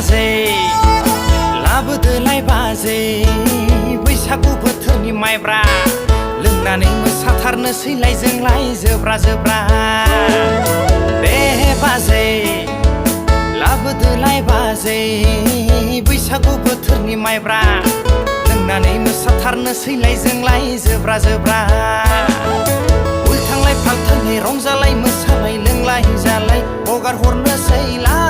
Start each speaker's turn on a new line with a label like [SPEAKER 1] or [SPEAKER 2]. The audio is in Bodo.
[SPEAKER 1] बाजै लाबोदोलाय बाजै बैसागु बोथोरनि माइब्रा लोंनानै मोसाथारनोसैलाय जोंलाय जोब्रा जोब्रा बे बाजै लाबोदोलाय बाजै बैसागु बोथोरनि माइब्रा लोंनानै मोसाथारनोसैलाय जोंलाय जोब्रा जोब्रा उल्थांलाय फाल्थाङै रंजालाय मोसालाय लोंलाय जालाय हगार हरनोसैलाय